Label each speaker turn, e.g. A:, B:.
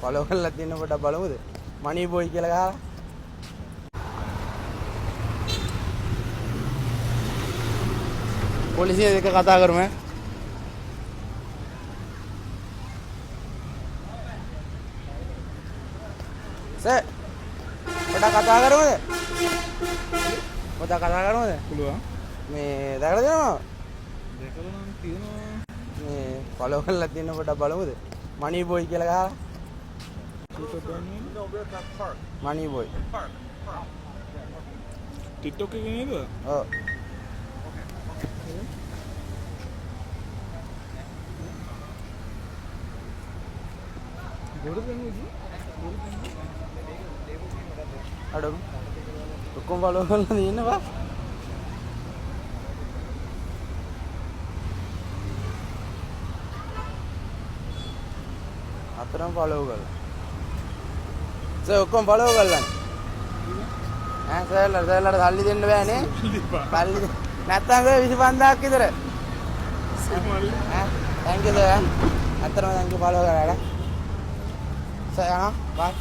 A: Follow කරලා තියෙන කොට බලමුද? මනි බොයි කියලා ගහලා. පොලිසිය එක කතා කරමු ඈ. සර් පොඩක් කතා කරමුද? පොඩක් කතා කරමුද?
B: පුළුවන්.
A: මේ දැකලා දෙනවා.
B: දැකලා නම් තියෙනවා.
A: මේ ෆලෝ කරලා තියෙන කොට බලමුද? මනි බොයි කියලා ගහලා. මනි බොයි.
B: TikTok එකේ නේද?
A: ඔව්. අඩෝ ඔක්කොම ෆලෝ කරලා තියෙනවා. අතරම ෆලෝ කරලා. සර් ඔක්කොම ෆලෝ කරලා. ඈ සර්ලට සල්ලි දෙන්න බෑනේ. සල්ලි නැත්තම් 25000ක් විතර. ඈ තෑන්ක් යූ සර්. අතරම තෑන්ක් යූ ෆලෝ කරලා. සර් යනවා. බයි.